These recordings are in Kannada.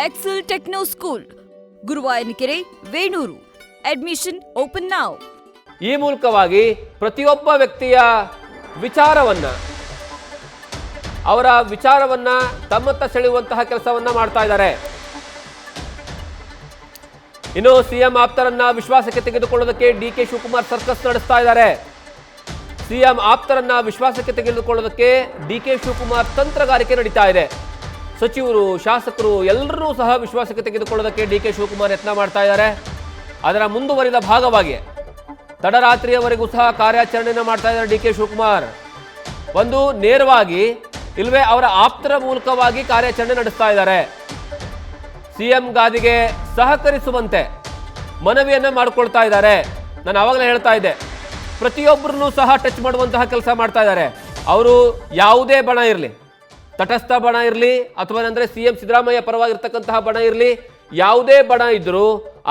Excel Techno School, Guruvayanakere, Venur. Admission open now. ಈ ಮೂಲಕವಾಗಿ ಪ್ರತಿಯೊಬ್ಬ ವ್ಯಕ್ತಿಯ ಅವರ ವಿಚಾರವನ್ನ ತಮ್ಮತ್ತ ಸೆಳೆಯುವಂತಹ ಕೆಲಸವನ್ನ ಮಾಡ್ತಾ ಇದ್ದಾರೆ. ಇನ್ನು ಸಿಎಂ ಆಪ್ತರನ್ನ ವಿಶ್ವಾಸಕ್ಕೆ ತೆಗೆದುಕೊಳ್ಳೋದಕ್ಕೆ ಡಿಕೆ ಶಿವಕುಮಾರ್ ಸರ್ಕಸ್ ನಡೆಸ್ತಾ ಇದ್ದಾರೆ. ಸಿಎಂ ಆಪ್ತರನ್ನ ವಿಶ್ವಾಸಕ್ಕೆ ತೆಗೆದುಕೊಳ್ಳೋದಕ್ಕೆ ಡಿಕೆ ಶಿವಕುಮಾರ್ ತಂತ್ರಗಾರಿಕೆ ನಡೀತಾ ಇದೆ. ಸಚಿವರು, ಶಾಸಕರು ಎಲ್ಲರೂ ಸಹ ವಿಶ್ವಾಸಕ್ಕೆ ತೆಗೆದುಕೊಳ್ಳೋದಕ್ಕೆ ಡಿಕೆ ಶಿವಕುಮಾರ್ ಯತ್ನ ಮಾಡ್ತಾ ಇದ್ದಾರೆ. ಅದರ ಮುಂದುವರಿದ ಭಾಗವಾಗಿ ತಡರಾತ್ರಿಯವರೆಗೂ ಸಹ ಕಾರ್ಯಾಚರಣೆಯನ್ನು ಮಾಡ್ತಾ ಇದ್ದಾರೆ ಡಿಕೆ ಶಿವಕುಮಾರ್. ಒಂದು ನೇರವಾಗಿ ಇಲ್ವೇ ಅವರ ಆಪ್ತರ ಮೂಲಕವಾಗಿ ಕಾರ್ಯಾಚರಣೆ ನಡೆಸ್ತಾ ಇದ್ದಾರೆ. ಸಿಎಂ ಗಾದಿಗೆ ಸಹಕರಿಸುವಂತೆ ಮನವಿಯನ್ನ ಮಾಡಿಕೊಳ್ತಾ ಇದ್ದಾರೆ. ನಾನು ಆವಾಗಲೇ ಹೇಳ್ತಾ ಇದ್ದೆ, ಪ್ರತಿಯೊಬ್ಬರನ್ನು ಸಹ ಟಚ್ ಮಾಡುವಂತಹ ಕೆಲಸ ಮಾಡ್ತಾ ಇದ್ದಾರೆ. ಅವರು ಯಾವುದೇ ಬಣ ಇರಲಿ, ತಟಸ್ಥ ಬಣ ಇರಲಿ ಅಥವಾ ಅಂದರೆ ಸಿಎಂ ಸಿದ್ದರಾಮಯ್ಯ ಪರವಾಗಿರ್ತಕ್ಕಂತಹ ಬಣ ಇರಲಿ, ಯಾವುದೇ ಬಣ ಇದ್ರೂ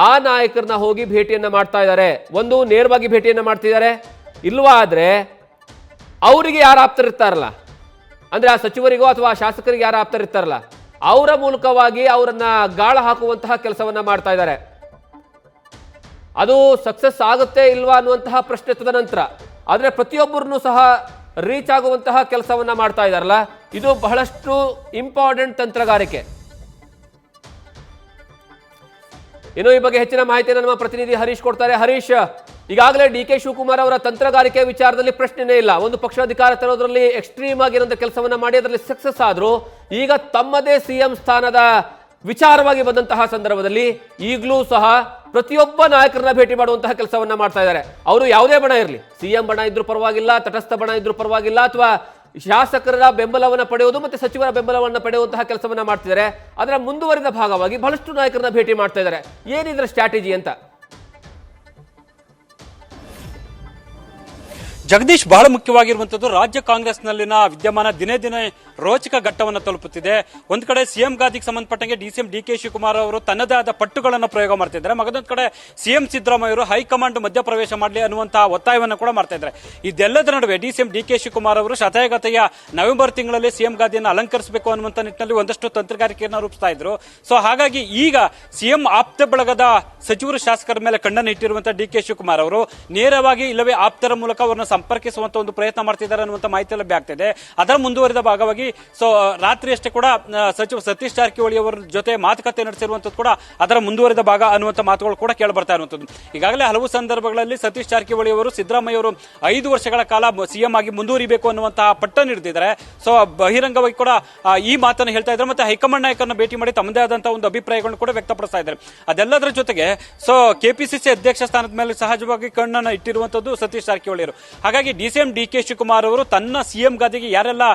ಆ ನಾಯಕರನ್ನ ಹೋಗಿ ಭೇಟಿಯನ್ನ ಮಾಡ್ತಾ ಇದ್ದಾರೆ. ಒಂದು ನೇರವಾಗಿ ಭೇಟಿಯನ್ನ ಮಾಡ್ತಿದ್ದಾರೆ. ಇಲ್ವಾ ಆದ್ರೆ ಅವರಿಗೆ ಯಾರು ಆಪ್ತರಿರ್ತಾರಲ್ಲ, ಅಂದ್ರೆ ಆ ಸಚಿವರಿಗೋ ಅಥವಾ ಶಾಸಕರಿಗೆ ಯಾರು ಆಪ್ತರಿರ್ತಾರಲ್ಲ, ಅವರ ಮೂಲಕವಾಗಿ ಅವರನ್ನ ಗಾಳ ಹಾಕುವಂತಹ ಕೆಲಸವನ್ನ ಮಾಡ್ತಾ ಇದ್ದಾರೆ. ಅದು ಸಕ್ಸಸ್ ಆಗುತ್ತೆ ಇಲ್ವಾ ಅನ್ನುವಂತಹ ಪ್ರಶ್ನೆ ತದನಂತರ, ಆದ್ರೆ ಪ್ರತಿಯೊಬ್ಬರನ್ನು ಸಹ ರೀಚ್ ಆಗುವಂತಹ ಕೆಲಸವನ್ನ ಮಾಡ್ತಾ ಇದ್ದಾರಲ್ಲ, ಇದು ಬಹಳಷ್ಟು ಇಂಪಾರ್ಟೆಂಟ್ ತಂತ್ರಗಾರಿಕೆ. ಇನ್ನು ಈ ಬಗ್ಗೆ ಹೆಚ್ಚಿನ ಮಾಹಿತಿಯನ್ನು ನಮ್ಮ ಪ್ರತಿನಿಧಿ ಹರೀಶ್ ಕೊಡ್ತಾರೆ. ಹರೀಶ್, ಈಗಾಗಲೇ ಡಿಕೆ ಶಿವಕುಮಾರ್ ಅವರ ತಂತ್ರಗಾರಿಕೆ ವಿಚಾರದಲ್ಲಿ ಪ್ರಶ್ನೆನೇ ಇಲ್ಲ. ಒಂದು ಪಕ್ಷ ಅಧಿಕಾರ ತರೋದ್ರಲ್ಲಿ ಎಕ್ಸ್ಟ್ರೀಮ್ ಆಗಿರೋ ಕೆಲಸವನ್ನ ಮಾಡಿ ಅದರಲ್ಲಿ ಸಕ್ಸಸ್ ಆದ್ರು. ಈಗ ತಮ್ಮದೇ ಸಿಎಂ ಸ್ಥಾನದ ವಿಚಾರವಾಗಿ ಬಂದಂತಹ ಸಂದರ್ಭದಲ್ಲಿ ಈಗಲೂ ಸಹ ಪ್ರತಿಯೊಬ್ಬ ನಾಯಕರನ್ನ ಭೇಟಿ ಮಾಡುವಂತಹ ಕೆಲಸವನ್ನ ಮಾಡ್ತಾ ಇದ್ದಾರೆ. ಅವರು ಯಾವುದೇ ಬಣ ಇರಲಿ, ಸಿಎಂ ಬಣ ಇದ್ರೂ ಪರವಾಗಿಲ್ಲ, ತಟಸ್ಥ ಬಣ ಇದ್ರೂ ಪರವಾಗಿಲ್ಲ, ಅಥವಾ ಶಾಸಕರ ಬೆಂಬಲವನ್ನು ಪಡೆಯುವುದು ಮತ್ತೆ ಸಚಿವರ ಬೆಂಬಲವನ್ನು ಪಡೆಯುವಂತಹ ಕೆಲಸವನ್ನ ಮಾಡ್ತಿದ್ದಾರೆ. ಅದರ ಮುಂದುವರಿದ ಭಾಗವಾಗಿ ಬಹಳಷ್ಟು ನಾಯಕರನ್ನ ಭೇಟಿ ಮಾಡ್ತಾ ಇದ್ದಾರೆ. ಏನಿದ್ರ ಸ್ಟ್ರಾಟಜಿ ಅಂತ? ಜಗದೀಶ್, ಬಹಳ ಮುಖ್ಯವಾಗಿರುವಂತದ್ದು ರಾಜ್ಯ ಕಾಂಗ್ರೆಸ್ನಲ್ಲಿನ ವಿದ್ಯಮಾನ ದಿನೇ ದಿನೇ ರೋಚಕ ಘಟ್ಟವನ್ನು ತಲುಪುತ್ತಿದೆ. ಒಂದ್ ಕಡೆ ಸಿಎಂ ಗಾದಿಗೆ ಸಂಬಂಧಪಟ್ಟಂಗೆ ಡಿಸಿಎಂ ಡಿಕೆ ಶಿವಕುಮಾರ್ ಅವರು ತನ್ನದೇ ಆದ ಪಟ್ಟುಗಳನ್ನು ಪ್ರಯೋಗ ಮಾಡ್ತಿದ್ದಾರೆ. ಮಗದೊಂದು ಕಡೆ ಸಿಎಂ ಸಿದ್ದರಾಮಯ್ಯ ಅವರು ಹೈಕಮಾಂಡ್ ಮಧ್ಯಪ್ರವೇಶ ಮಾಡಲಿ ಅನ್ನುವಂತಹ ಒತ್ತಾಯವನ್ನು ಕೂಡ ಮಾಡ್ತಾ ಇದ್ದಾರೆ. ಇದೆಲ್ಲದರ ನಡುವೆ ಡಿಸಿಎಂ ಡಿಕೆ ಶಿವಕುಮಾರ್ ಅವರು ಶತಾಯಗತೆಯ ನವೆಂಬರ್ ತಿಂಗಳಲ್ಲಿ ಸಿಎಂ ಗಾದಿಯನ್ನು ಅಲಂಕರಿಸಬೇಕು ಅನ್ನುವಂತ ನಿಟ್ಟಿನಲ್ಲಿ ಒಂದಷ್ಟು ತಂತ್ರಗಾರಿಕೆಯನ್ನು ರೂಪಿಸ್ತಾ ಇದ್ರು. ಸೊ ಹಾಗಾಗಿ ಈಗ ಸಿಎಂ ಆಪ್ತ ಬಳಗದ ಸಚಿವರು, ಶಾಸಕರ ಮೇಲೆ ಕಣ್ಣನ್ನು ಇಟ್ಟಿರುವಂತಹ ಡಿಕೆ ಶಿವಕುಮಾರ್ ಅವರು ನೇರವಾಗಿ ಇಲ್ಲವೇ ಆಪ್ತರ ಮೂಲಕ ಅವರನ್ನು ಸಂಪರ್ಕಿಸುವಂತ ಒಂದು ಪ್ರಯತ್ನ ಮಾಡ್ತಿದ್ದಾರೆ ಅನ್ನುವಂತ ಮಾಹಿತಿ ಲಭ್ಯ ಆಗ್ತಿದೆ. ಅದರ ಮುಂದುವರಿದ ಭಾಗವಾಗಿ ರಾತ್ರಿ ಅಷ್ಟೇ ಕೂಡ ಸಚಿವ ಸತೀಶ್ ಜಾರಕಿಹೊಳಿ ಅವರ ಜೊತೆ ಮಾತುಕತೆ ನಡೆಸಿರುವಂತದ್ದು ಕೂಡ ಅದರ ಮುಂದುವರಿದ ಭಾಗ ಅನ್ನುವಂತ ಮಾತುಗಳು ಕೂಡ ಕೇಳಿ ಬರ್ತಾ ಇರುವಂತದ್ದು. ಈಗಾಗಲೇ ಹಲವು ಸಂದರ್ಭಗಳಲ್ಲಿ ಸತೀಶ್ ಜಾರಕಿಹೊಳಿ ಅವರು ಸಿದ್ದರಾಮಯ್ಯ ಅವರು 5 ವರ್ಷಗಳ ಕಾಲ ಸಿಎಂ ಆಗಿ ಮುಂದುವರಿಬೇಕು ಅನ್ನುವಂತಹ ಪಟ್ಟನ್ನು ಹಿಡಿದಿದ್ದಾರೆ. ಸೊ ಬಹಿರಂಗವಾಗಿ ಕೂಡ ಈ ಮಾತನ್ನು ಹೇಳ್ತಾ ಇದ್ದಾರೆ. ಮತ್ತೆ ಹೈಕಮಾಂಡ್ ನಾಯಕರನ್ನ ಭೇಟಿ ಮಾಡಿ ತಮ್ಮದೇ ಆದಂತಹ ಒಂದು ಅಭಿಪ್ರಾಯಗಳನ್ನು ಕೂಡ ವ್ಯಕ್ತಪಡಿಸ್ತಾ ಇದ್ದಾರೆ. ಅದೆಲ್ಲದರ ಜೊತೆಗೆ ಕೆಪಿಸಿಸಿ ಅಧ್ಯಕ್ಷ ಸ್ಥಾನದ ಮೇಲೆ ಸಹಜವಾಗಿ ಕಣ್ಣನ್ನು ಇಟ್ಟಿರುವಂತದ್ದು ಸತೀಶ್ ಜಾರಕಿಹೊಳಿ ಅವರು. ಹಾಗಾಗಿ ಡಿಸಿಎಂ ಡಿಕೆ ಶಿವಕುಮಾರ್ ಅವರು ತನ್ನ ಸಿಎಂ ಗಾದಿಗೆ ಯಾರೆಲ್ಲ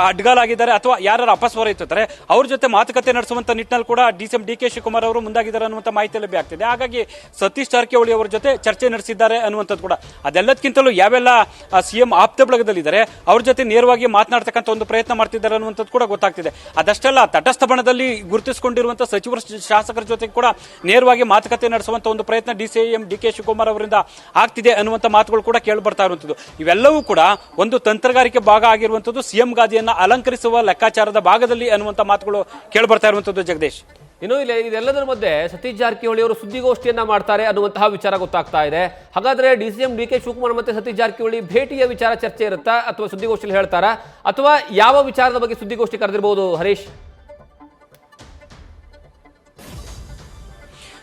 ಅಡ್ಗಾಲಾಗಿದ್ದಾರೆ ಅಥವಾ ಯಾರು ಅಪಸ್ವರ ಇರ್ತಾರೆ ಅವ್ರ ಜೊತೆ ಮಾತುಕತೆ ನಡೆಸುವಂತ ನಿಟ್ಟಿನಲ್ಲಿ ಕೂಡ ಡಿಸಿಎಂ ಡಿಕೆ ಶಿವಕುಮಾರ್ ಅವರು ಮುಂದಾಗಿದ್ದಾರೆ ಅನ್ನುವಂತ ಮಾಹಿತಿ ಲಭ್ಯ ಆಗ್ತಿದೆ. ಹಾಗಾಗಿ ಸತೀಶ್ ಜಾರಕಿಹೊಳಿ ಅವರ ಜೊತೆ ಚರ್ಚೆ ನಡೆಸಿದ್ದಾರೆ ಅನ್ನುವಂಥದ್ದು ಕೂಡ. ಅದೆಲ್ಲದಕ್ಕಿಂತಲೂ ಯಾವೆಲ್ಲ ಸಿಎಂ ಆಪ್ತ ಬಳಗದಲ್ಲಿದ್ದಾರೆ ಅವ್ರ ಜೊತೆ ನೇರವಾಗಿ ಮಾತನಾಡ್ತಕ್ಕಂಥ ಒಂದು ಪ್ರಯತ್ನ ಮಾಡ್ತಿದ್ದಾರೆ ಅನ್ನುವಂಥದ್ದು ಕೂಡ ಗೊತ್ತಾಗ್ತಿದೆ. ಅದಷ್ಟೆಲ್ಲ ತಟಸ್ಥ ಬಣದಲ್ಲಿ ಗುರುತಿಸಿಕೊಂಡಿರುವಂತಹ ಸಚಿವರ, ಶಾಸಕರ ಜೊತೆ ಕೂಡ ನೇರವಾಗಿ ಮಾತುಕತೆ ನಡೆಸುವಂತ ಒಂದು ಪ್ರಯತ್ನ ಡಿಸಿಎಂ ಡಿಕೆ ಶಿವಕುಮಾರ್ ಅವರಿಂದ ಆಗ್ತಿದೆ ಅನ್ನುವಂಥ ಮಾತುಗಳು ಕೂಡ ಕೇಳಿ ಬರ್ತಾ ಇರುವಂತದ್ದು. ಇವೆಲ್ಲವೂ ಕೂಡ ಒಂದು ತಂತ್ರಗಾರಿಕೆ ಭಾಗ ಆಗಿರುವಂತದ್ದು, ಸಿಎಂ ಗಾದಿಯನ್ನ ಅಲಂಕರಿಸುವ ಲೆಕ್ಕಾಚಾರದ ಭಾಗದಲ್ಲಿ ಅನ್ನುವಂತ ಮಾತುಗಳು ಕೇಳಿ ಬರ್ತಾ ಇರುವಂತದ್ದು. ಜಗದೀಶ್, ಇನ್ನು ಇದೆಲ್ಲದರ ಮಧ್ಯೆ ಸತೀಶ್ ಜಾರಕಿಹೊಳಿ ಅವರು ಸುದ್ದಿಗೋಷ್ಠಿಯನ್ನ ಮಾಡ್ತಾರೆ ಅನ್ನುವಂತಹ ವಿಚಾರ ಗೊತ್ತಾಗ್ತಾ ಇದೆ. ಹಾಗಾದ್ರೆ ಡಿಸಿಎಂ ಡಿಕೆ ಶಿವಕುಮಾರ್ ಮತ್ತೆ ಸತೀಶ್ ಜಾರಕಿಹೊಳಿ ಭೇಟಿಯ ವಿಚಾರ ಚರ್ಚೆ ಇರುತ್ತಾ ಅಥವಾ ಸುದ್ದಿಗೋಷ್ಠಿಯಲ್ಲಿ ಹೇಳ್ತಾರಾ ಅಥವಾ ಯಾವ ವಿಚಾರದ ಬಗ್ಗೆ ಸುದ್ದಿಗೋಷ್ಠಿ ಕರೆದಿರಬಹುದು ಹರೀಶ್?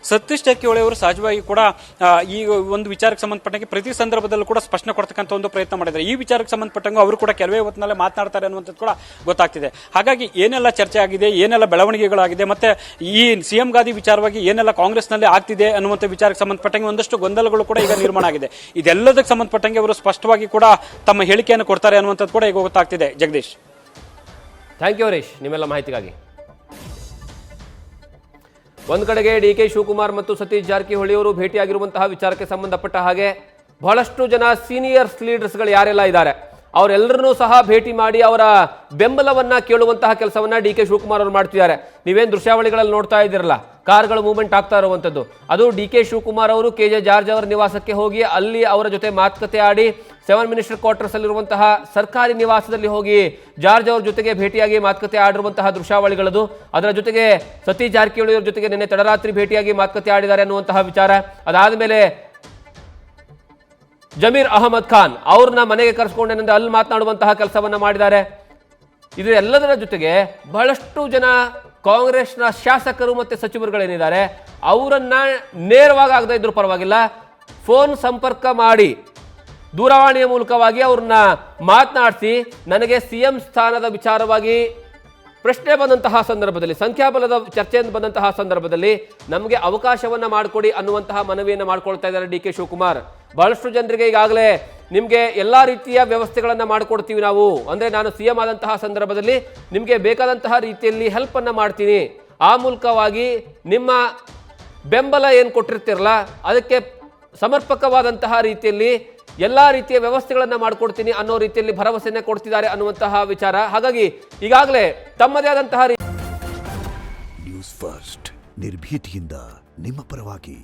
ಸತೀಶ್ ಜಾರಕಿಹೊಳಿ ಅವರು ಸಹಜವಾಗಿ ಕೂಡ ಈ ಒಂದು ವಿಚಾರಕ್ಕೆ ಸಂಬಂಧಪಟ್ಟಂಗೆ ಪ್ರತಿ ಸಂದರ್ಭದಲ್ಲೂ ಕೂಡ ಸ್ಪಷ್ಟನೆ ಕೊಡ್ತಕ್ಕಂಥ ಒಂದು ಪ್ರಯತ್ನ ಮಾಡಿದ್ದಾರೆ. ಈ ವಿಚಾರಕ್ಕೆ ಸಂಬಂಧಪಟ್ಟಂಗೆ ಅವರು ಕೂಡ ಕೆಲವೇ ಹೊತ್ತಿನಲ್ಲೇ ಮಾತನಾಡ್ತಾರೆ ಅನ್ನುವಂಥದ್ದು ಕೂಡ ಗೊತ್ತಾಗ್ತಿದೆ. ಹಾಗಾಗಿ ಏನೆಲ್ಲ ಚರ್ಚೆ ಆಗಿದೆ, ಏನೆಲ್ಲ ಬೆಳವಣಿಗೆಗಳಾಗಿದೆ, ಮತ್ತೆ ಈ ಸಿಎಂ ಗಾದಿ ವಿಚಾರವಾಗಿ ಏನೆಲ್ಲ ಕಾಂಗ್ರೆಸ್ನಲ್ಲಿ ಆಗ್ತಿದೆ ಅನ್ನುವಂಥ ವಿಚಾರಕ್ಕೆ ಸಂಬಂಧಪಟ್ಟಂಗೆ ಒಂದಷ್ಟು ಗೊಂದಲಗಳು ಕೂಡ ಈಗ ನಿರ್ಮಾಣ ಆಗಿದೆ. ಇದೆಲ್ಲದಕ್ಕೆ ಸಂಬಂಧಪಟ್ಟಂಗೆ ಅವರು ಸ್ಪಷ್ಟವಾಗಿ ಕೂಡ ತಮ್ಮ ಹೇಳಿಕೆಯನ್ನು ಕೊಡ್ತಾರೆ ಅನ್ನುವಂಥದ್ದು ಕೂಡ ಈಗ ಗೊತ್ತಾಗ್ತಿದೆ. ಜಗದೀಶ್, ಥ್ಯಾಂಕ್ ಯು ಹರೀಶ್ ನಿಮ್ಮೆಲ್ಲ ಮಾಹಿತಿಗಾಗಿ. ಒಂದು ಕಡೆಗೆ ಡಿಕೆ ಶಿವಕುಮಾರ್ ಮತ್ತು ಸತೀಶ್ ಜಾರಕಿಹೊಳಿ ಅವರು ಭೇಟಿಯಾಗಿರುವಂತಹ ವಿಚಾರಕ್ಕೆ ಸಂಬಂಧಪಟ್ಟ ಹಾಗೆ ಬಹಳಷ್ಟು ಜನ ಸೀನಿಯರ್ಸ್ ಲೀಡರ್ಸ್ಗಳು ಯಾರೆಲ್ಲ ಇದ್ದಾರೆ ಅವರೆಲ್ಲರನ್ನೂ ಸಹ ಭೇಟಿ ಮಾಡಿ ಅವರ ಬೆಂಬಲವನ್ನ ಕೇಳುವಂತಹ ಕೆಲಸವನ್ನ ಡಿಕೆ ಶಿವಕುಮಾರ್ ಅವರು ಮಾಡ್ತಿದ್ದಾರೆ. ನೀವೇನು ದೃಶ್ಯಾವಳಿಗಳಲ್ಲಿ ನೋಡ್ತಾ ಇದ್ದೀರಲ್ಲ, ಕಾರ್ಗಳ ಮೂವ್ಮೆಂಟ್ ಆಗ್ತಾ ಇರುವಂಥದ್ದು, ಅದು ಡಿಕೆ ಶಿವಕುಮಾರ್ ಅವರು ಕೆಜೆ ಜಾರ್ಜ್ ಅವರ ನಿವಾಸಕ್ಕೆ ಹೋಗಿ ಅಲ್ಲಿ ಅವರ ಜೊತೆ ಮಾತುಕತೆ ಆಡಿ 7 ಮಿನಿಸ್ಟರ್ ಕ್ವಾರ್ಟರ್ಸ್ ಅಲ್ಲಿರುವಂತಹ ಸರ್ಕಾರಿ ನಿವಾಸದಲ್ಲಿ ಹೋಗಿ ಜಾರ್ಜ್ ಅವ್ರ ಜೊತೆಗೆ ಭೇಟಿಯಾಗಿ ಮಾತುಕತೆ ಆಡಿರುವಂತಹ ದೃಶ್ಯಾವಳಿಗಳದು. ಅದರ ಜೊತೆಗೆ ಸತೀಶ್ ಜಾರಕಿಹೊಳಿ ಅವರ ಜೊತೆಗೆ ನಿನ್ನೆ ತಡರಾತ್ರಿ ಭೇಟಿಯಾಗಿ ಮಾತುಕತೆ ಆಡಿದ್ದಾರೆ ಅನ್ನುವಂತಹ ವಿಚಾರ. ಅದಾದ ಮೇಲೆ ಜಮೀರ್ ಅಹಮದ್ ಖಾನ್ ಅವ್ರನ್ನ ಮನೆಗೆ ಕರೆಸ್ಕೊಂಡೇನೆಂದ್ರೆ ಅಲ್ಲಿ ಮಾತನಾಡುವಂತಹ ಕೆಲಸವನ್ನ ಮಾಡಿದ್ದಾರೆ. ಇದು ಎಲ್ಲದರ ಜೊತೆಗೆ ಬಹಳಷ್ಟು ಜನ ಕಾಂಗ್ರೆಸ್ನ ಶಾಸಕರು ಮತ್ತೆ ಸಚಿವರುಗಳೇನಿದ್ದಾರೆ ಅವರನ್ನ ನೇರವಾಗಿ ಆಗದೇ ಇದ್ರೂ ಪರವಾಗಿಲ್ಲ, ಫೋನ್ ಸಂಪರ್ಕ ಮಾಡಿ ದೂರವಾಣಿಯ ಮೂಲಕವಾಗಿ ಅವ್ರನ್ನ ಮಾತನಾಡಿಸಿ ನನಗೆ ಸಿಎಂ ಸ್ಥಾನದ ವಿಚಾರವಾಗಿ ಪ್ರಶ್ನೆ ಬಂದಂತಹ ಸಂದರ್ಭದಲ್ಲಿ, ಸಂಖ್ಯಾಬಲದ ಚರ್ಚೆ ಬಂದಂತಹ ಸಂದರ್ಭದಲ್ಲಿ ನಮಗೆ ಅವಕಾಶವನ್ನ ಮಾಡಿಕೊಡಿ ಅನ್ನುವಂತಹ ಮನವಿಯನ್ನು ಮಾಡ್ಕೊಳ್ತಾ ಇದ್ದಾರೆ ಡಿ ಕೆ ಶಿವಕುಮಾರ್. ಬಹಳಷ್ಟು ಜನರಿಗೆ ಈಗಾಗಲೇ ನಿಮಗೆ ಎಲ್ಲಾ ರೀತಿಯ ವ್ಯವಸ್ಥೆಗಳನ್ನ ಮಾಡಿಕೊಡ್ತೀವಿ ನಾವು, ಅಂದ್ರೆ ನಾನು ಸಿಎಂ ಆದಂತಹ ಸಂದರ್ಭದಲ್ಲಿ ನಿಮಗೆ ಬೇಕಾದಂತಹ ರೀತಿಯಲ್ಲಿ ಹೆಲ್ಪ್ ಅನ್ನ ಮಾಡ್ತೀನಿ, ಆ ಮೂಲಕವಾಗಿ ನಿಮ್ಮ ಬೆಂಬಲ ಏನು ಕೊಟ್ಟಿರ್ತಿರಲ್ಲ ಅದಕ್ಕೆ ಸಮರ್ಪಕವಾದಂತಹ ರೀತಿಯಲ್ಲಿ ಎಲ್ಲಾ ರೀತಿಯ ವ್ಯವಸ್ಥೆಗಳನ್ನ ಮಾಡಿಕೊಡ್ತೀನಿ ಅನ್ನೋ ರೀತಿಯಲ್ಲಿ ಭರವಸೆಯನ್ನ ಕೊಡ್ತಿದ್ದಾರೆ ಅನ್ನುವಂತಹ ವಿಚಾರ. ಹಾಗಾಗಿ ಈಗಾಗಲೇ ತಮ್ಮದೇ ಆದಂತಹ ನ್ಯೂಸ್ ಫಸ್ಟ್ ನಿರ್ಭೀತಿಯಿಂದ ನಿಮ್ಮ ಪರವಾಗಿ.